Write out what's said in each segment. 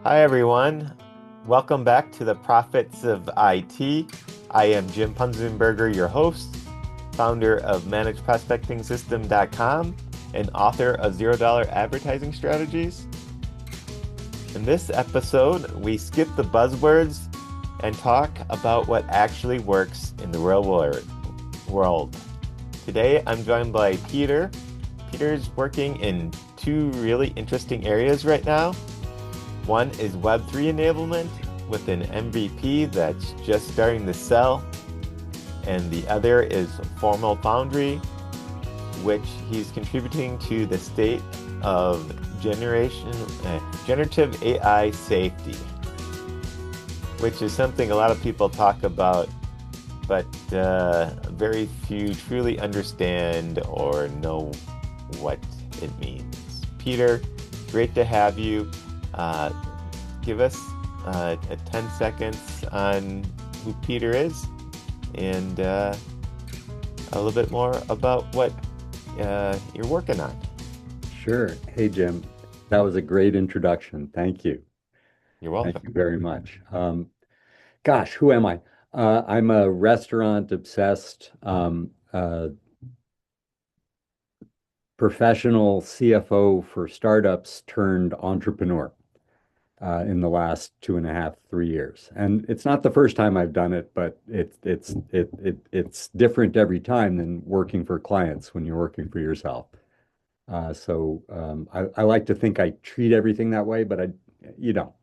Hi, everyone. Welcome back to the Profits of IT. I am Jim Punzenberger, your host, founder of ManageProspectingSystem.com, and author of $0 Advertising Strategies. In this episode, we skip the buzzwords and talk about what actually works in the real world. Today, I'm joined by Peter. Peter's working in two really interesting areas right now. One is Web3 enablement with an MVP that's just starting to sell, and the other is Formal Foundry, which he's contributing to the state of generative AI safety, which is something a lot of people talk about, but very few truly understand or know what it means. Peter, great to have you. Give us a 10 seconds on who Peter is and a little bit more about what you're working on. Sure. Hey, Jim. That was a great introduction. Thank you. You're Thank welcome. you very much. Gosh, who am I? I'm a restaurant obsessed professional CFO for startups turned entrepreneur in the last 2.5, 3 years. And it's not the first time I've done it, but it's different every time than working for clients when you're working for yourself. I like to think I treat everything that way, but you know,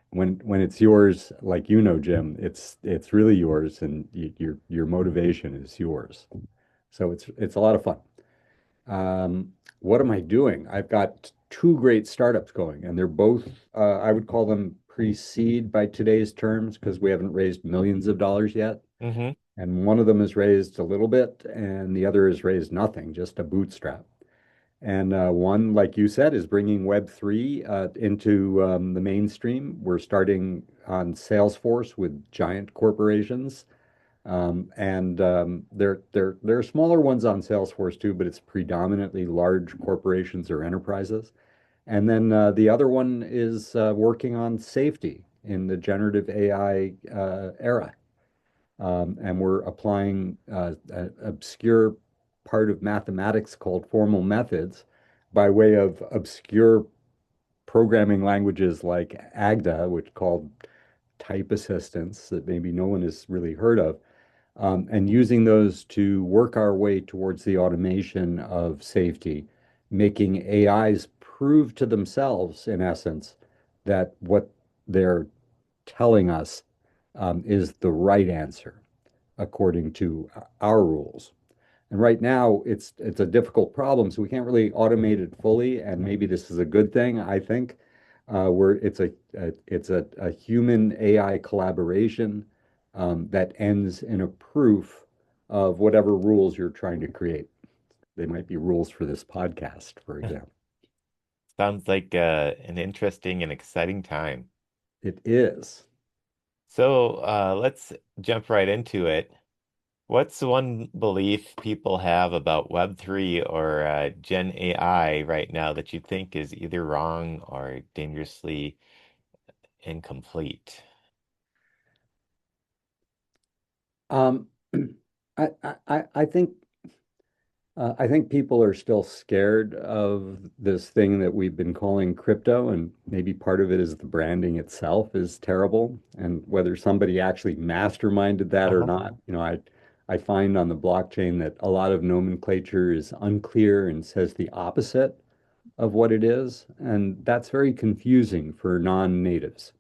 when it's yours, like Jim, it's really yours, and your motivation is yours. So it's a lot of fun. What am I doing? I've got two great startups going, and they're both I would call them pre-seed by today's terms because we haven't raised millions of dollars yet. Mm-hmm. And one of them has raised a little bit, and the other has raised nothing, just a bootstrap. And one, like you said, is bringing Web3 into the mainstream. We're starting on Salesforce with giant corporations. There are smaller ones on Salesforce too, but it's predominantly large corporations or enterprises. And then the other one is working on safety in the generative AI era. And we're applying an obscure part of mathematics called formal methods by way of obscure programming languages like AGDA, which called type assistants that maybe no one has really heard of, and using those to work our way towards the automation of safety, making AIs prove to themselves, in essence, that what they're telling us is the right answer according to our rules. And right now, it's a difficult problem, so we can't really automate it fully. And maybe this is a good thing, I think, where it's a human AI collaboration that ends in a proof of whatever rules you're trying to create. They might be rules for this podcast, for example. Sounds like an interesting and exciting time. It is. So let's jump right into it. What's one belief people have about Web3 or Gen AI right now that you think is either wrong or dangerously incomplete? Um, I think people are still scared of this thing that we've been calling crypto, and maybe part of it is the branding itself is terrible, and whether somebody actually masterminded that or Uh-huh. not. I find on the blockchain that a lot of nomenclature is unclear and says the opposite of what it is, and that's very confusing for non-natives.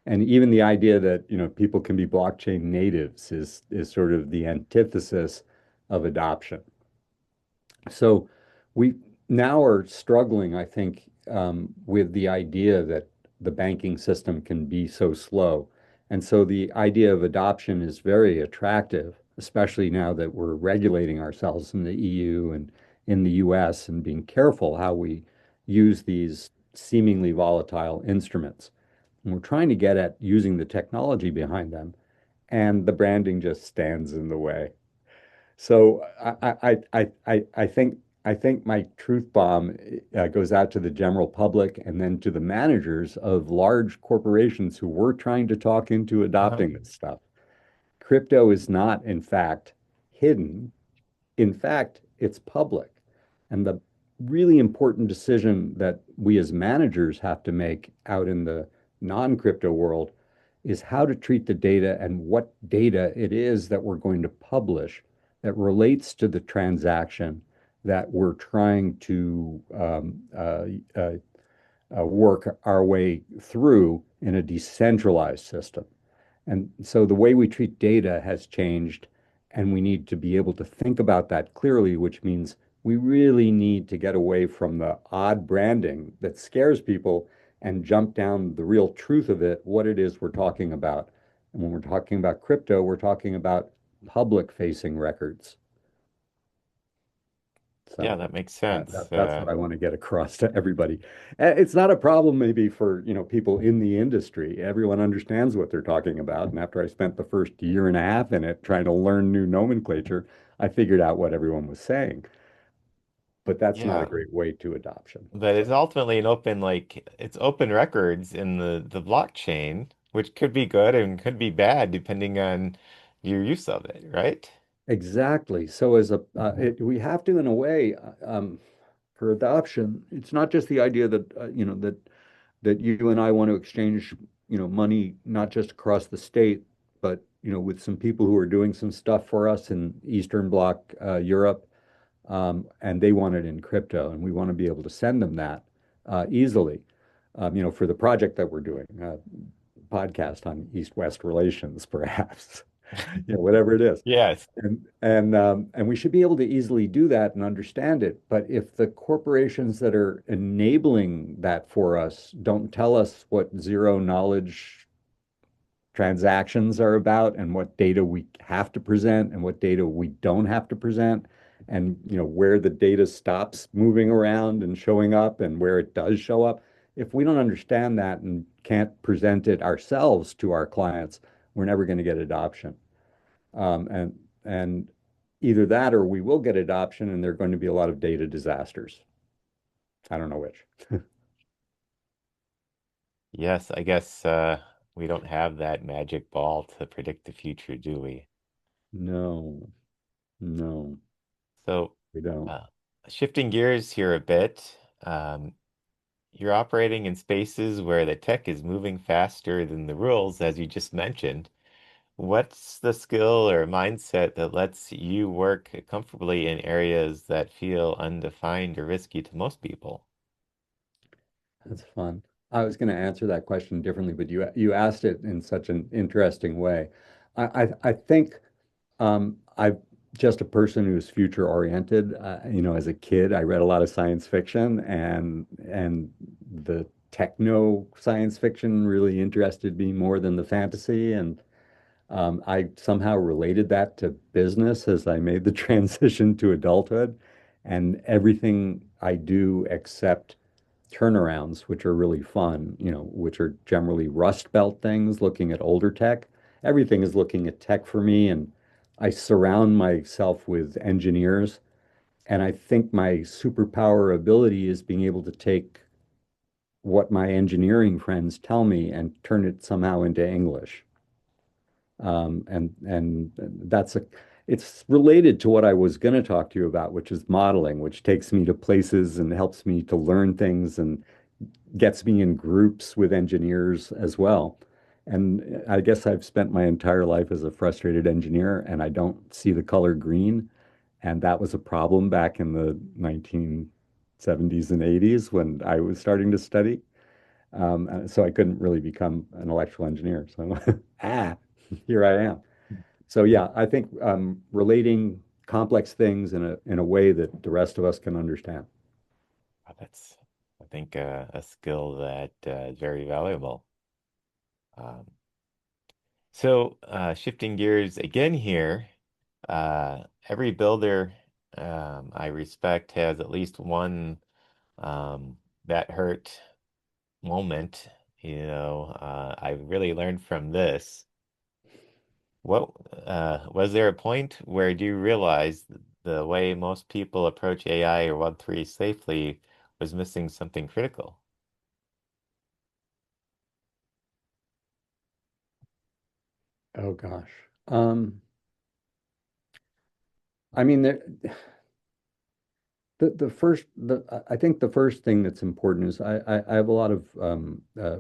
And even the idea that, people can be blockchain natives is sort of the antithesis of adoption. So we now are struggling, I think, with the idea that the banking system can be so slow. And so the idea of adoption is very attractive, especially now that we're regulating ourselves in the EU and in the US and being careful how we use these seemingly volatile instruments. And we're trying to get at using the technology behind them, and the branding just stands in the way. So I think I think my truth bomb goes out to the general public and then to the managers of large corporations who were trying to talk into Uh-huh. adopting this stuff. Crypto is not, in fact, hidden. In fact, it's public. And the really important decision that we as managers have to make out in the non-crypto world is how to treat the data and what data it is that we're going to publish that relates to the transaction that we're trying to work our way through in a decentralized system. And so the way we treat data has changed, and we need to be able to think about that clearly, which means we really need to get away from the odd branding that scares people and jump down the real truth of it, what it is we're talking about. And when we're talking about crypto, we're talking about public facing records. Yeah, So that makes sense. that's what I want to get across to everybody. It's not a problem maybe for, people in the industry. Everyone understands what they're talking about. And after I spent the first year and a half in it trying to learn new nomenclature, I figured out what everyone was saying. But that's not a Yeah, great way to adoption. but it's So ultimately an open, like it's open records in the blockchain, which could be good and could be bad depending on your use of it, right? exactly. So we have to, in a way, for adoption, it's not just the idea that, that you and I want to exchange, money not just across the state, but with some people who are doing some stuff for us in Eastern Bloc Europe, and they want it in crypto, and we want to be able to send them that easily. For the project that we're doing, podcast on East-West relations, perhaps, whatever it is. Yes. And we should be able to easily do that and understand it. But if the corporations that are enabling that for us don't tell us what zero knowledge transactions are about and what data we have to present and what data we don't have to present, and where the data stops moving around and showing up and where it does show up, if we don't understand that and can't present it ourselves to our clients, we're never going to get adoption. And either that or we will get adoption and there are going to be a lot of data disasters. I don't know which. Yes, I guess we don't have that magic ball to predict the future, do we? No, no, So, we don't. uh, shifting gears here a bit, um, you're operating in spaces where the tech is moving faster than the rules, as you just mentioned. What's the skill or mindset that lets you work comfortably in areas that feel undefined or risky to most people? That's fun. I was going to answer that question differently, but you asked it in such an interesting way. I think I'm just a person who's future oriented. As a kid, I read a lot of science fiction, and the techno science fiction really interested me more than the fantasy. And I somehow related that to business as I made the transition to adulthood. And everything I do except turnarounds, which are really fun, which are generally Rust Belt things, looking at older tech. Everything is looking at tech for me. And I surround myself with engineers. And I think my superpower ability is being able to take what my engineering friends tell me and turn it somehow into English. And it's related to what I was going to talk to you about, which is modeling, which takes me to places and helps me to learn things and gets me in groups with engineers as well. And I guess I've spent my entire life as a frustrated engineer, and I don't see the color green. And that was a problem back in the 1970s and 80s when I was starting to study. So I couldn't really become an electrical engineer. So, here I am. So yeah, I think relating complex things in a way that the rest of us can understand. That's, I think, a skill that is very valuable. Um, so, shifting gears again here, every builder I respect has at least one that hurt moment. I really learned from this. What was there a point where you realized the way most people approach AI or Web3 safely was missing something critical. Oh gosh. I mean, I think the first thing that's important is I have a lot of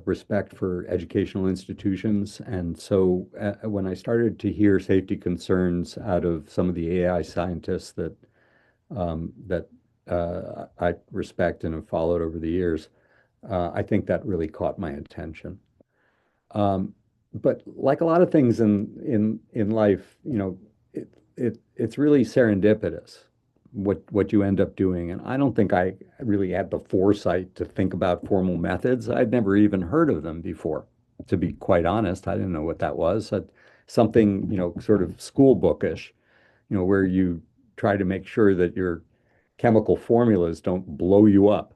respect for educational institutions, and so when I started to hear safety concerns out of some of the AI scientists that I respect and have followed over the years, I think that really caught my attention. Um, but like a lot of things in life, it's really serendipitous what you end up doing. And I don't think I really had the foresight to think about formal methods. I'd never even heard of them before, to be quite honest. I didn't know what that was. Something, sort of school bookish, where you try to make sure that your chemical formulas don't blow you up.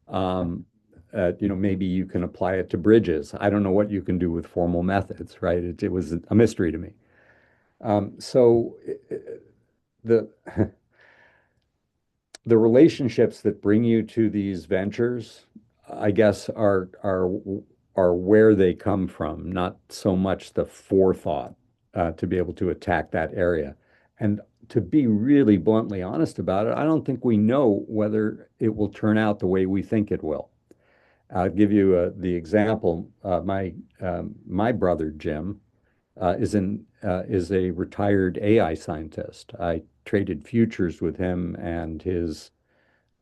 Um, Maybe you can apply it to bridges. I don't know what you can do with formal methods, right? It was a mystery to me. So the the relationships that bring you to these ventures, I guess, are where they come from, not so much the forethought to be able to attack that area. And to be really bluntly honest about it, I don't think we know whether it will turn out the way we think it will. I'll give you the example. My brother Jim is a retired AI scientist. I traded futures with him and his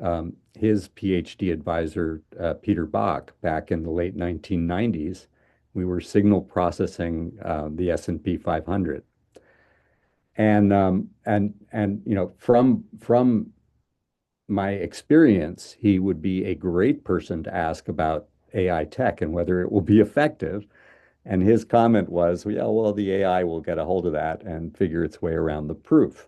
PhD advisor Peter Bach back in the late 1990s. We were signal processing the S&P 500, and from my experience, he would be a great person to ask about AI tech and whether it will be effective. And his comment was, yeah, well, the AI will get a hold of that and figure its way around the proof.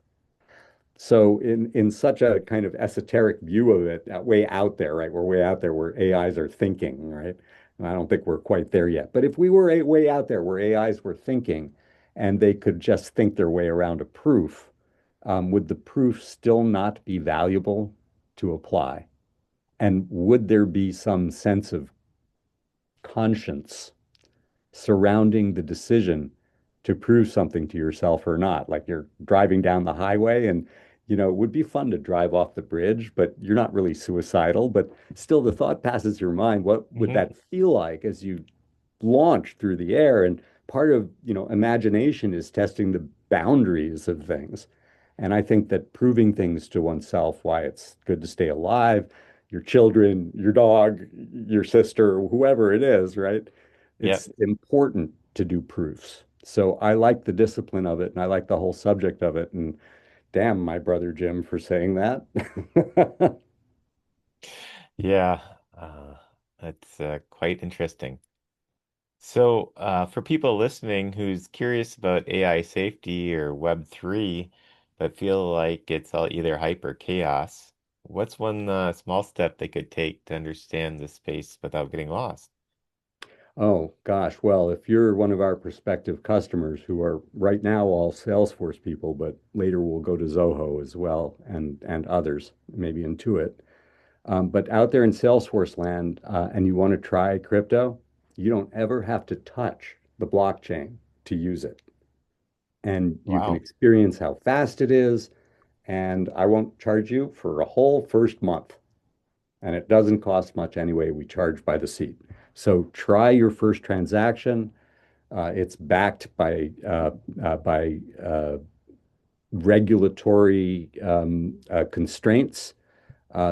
So in such a kind of esoteric view of it, way out there, right? We're way out there where AIs are thinking, right? And I don't think we're quite there yet. But if we were way out there where AIs were thinking and they could just think their way around a proof, would the proof still not be valuable to apply? And would there be some sense of conscience surrounding the decision to prove something to yourself or not? Like you're driving down the highway and, it would be fun to drive off the bridge, but you're not really suicidal. But still, the thought passes your mind, what would Hmm. that feel like as you launch through the air? And part of, imagination is testing the boundaries of things. And I think that proving things to oneself, why it's good to stay alive, your children, your dog, your sister, whoever it is, right? It's Yep. important to do proofs. So I like the discipline of it and I like the whole subject of it. And damn my brother Jim for saying that. Yeah. Uh, that's quite interesting. So, for people listening who's curious about AI safety or Web3, but feel like it's all either hype or chaos, what's one small step they could take to understand the space without getting lost? Oh gosh, well, if you're one of our prospective customers who are right now all Salesforce people, but later will go to Zoho as well and others, maybe Intuit. But out there in Salesforce land, and you want to try crypto, you don't ever have to touch the blockchain to use it. And you can Wow. experience how fast it is. And I won't charge you for a whole first month. And it doesn't cost much anyway. We charge by the seat. So try your first transaction. It's backed by regulatory constraints.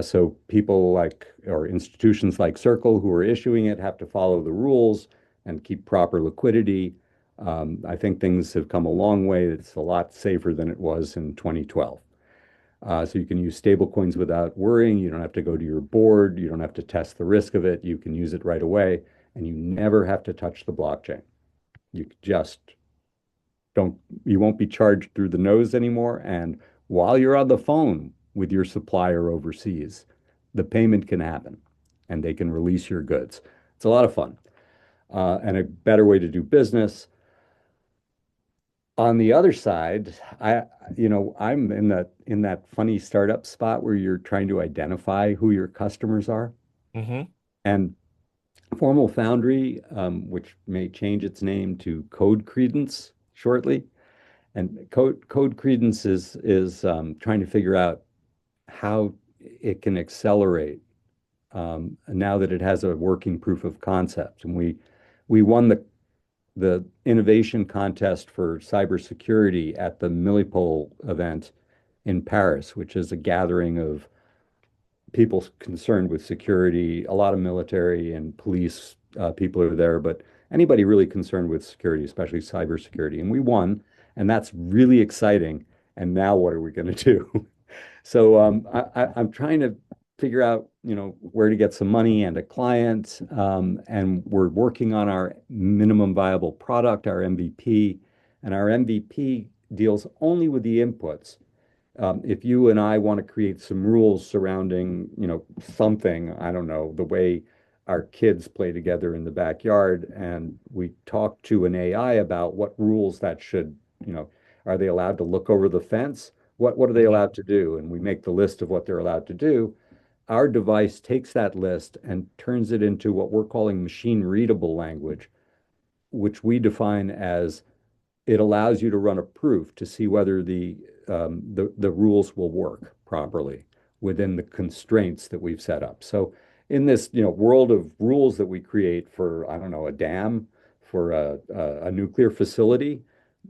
So people like or institutions like Circle who are issuing it have to follow the rules and keep proper liquidity. I think things have come a long way. It's a lot safer than it was in 2012. So you can use stable coins without worrying. You don't have to go to your board. You don't have to test the risk of it. You can use it right away, and you never have to touch the blockchain. You just don't, you won't be charged through the nose anymore. And while you're on the phone with your supplier overseas, the payment can happen and they can release your goods. It's a lot of fun and a better way to do business. On the other side, I'm in that funny startup spot where you're trying to identify who your customers are. Mm-hmm. And Formal Foundry, which may change its name to Code Credence shortly, and Code Credence is trying to figure out how it can accelerate now that it has a working proof of concept. And we won the innovation contest for cybersecurity at the Millipole event in Paris, which is a gathering of people concerned with security. A lot of military and police people are there, but anybody really concerned with security, especially cybersecurity. And we won, and that's really exciting. And now what are we going to do? So I'm trying to figure out, where to get some money and a client, and we're working on our minimum viable product, our MVP, and our MVP deals only with the inputs. If you and I want to create some rules surrounding, something, I don't know, the way our kids play together in the backyard, and we talk to an AI about what rules that should, are they allowed to look over the fence? What are they Mm-hmm. allowed to do? And we make the list of what they're allowed to do. Our device takes that list and turns it into what we're calling machine readable language, which we define as it allows you to run a proof to see whether the rules will work properly within the constraints that we've set up. So in this world of rules that we create for, I don't know, a dam, for a nuclear facility,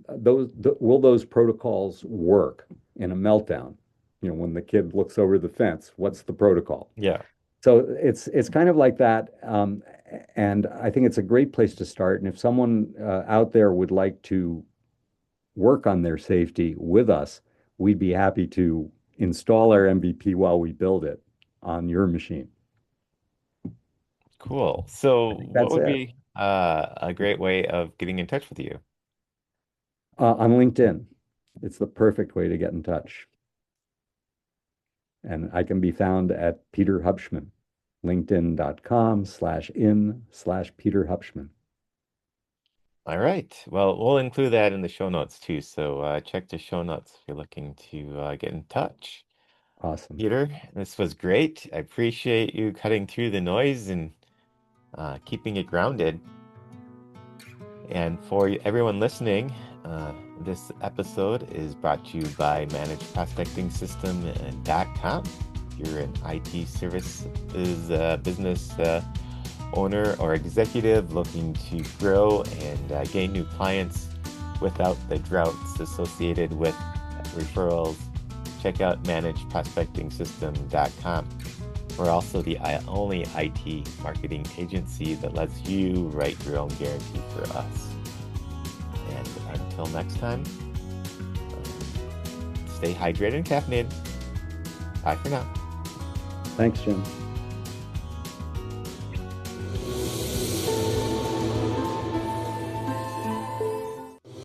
will those protocols work in a meltdown? When the kid looks over the fence, what's the protocol? Yeah. So it's kind of like that, and I think it's a great place to start. And if someone out there would like to work on their safety with us, we'd be happy to install our MVP while we build it on your machine. Cool. I So think what that's would it. be a great way of getting in touch with you? On LinkedIn, it's the perfect way to get in touch. And I can be found at Peter Hubshman, linkedin.com/in/Peter Hubshman. All right. Well, we'll include that in the show notes too. So check the show notes if you're looking to get in touch. Awesome. Peter, this was great. I appreciate you cutting through the noise and keeping it grounded. And for everyone listening, this episode is brought to you by ManagedProspectingSystem.com. If you're an IT services business owner or executive looking to grow and gain new clients without the droughts associated with referrals, check out ManagedProspectingSystem.com. We're also the only IT marketing agency that lets you write your own guarantee for us. And until next time, stay hydrated and caffeinated. Bye for now. Thanks, Jim.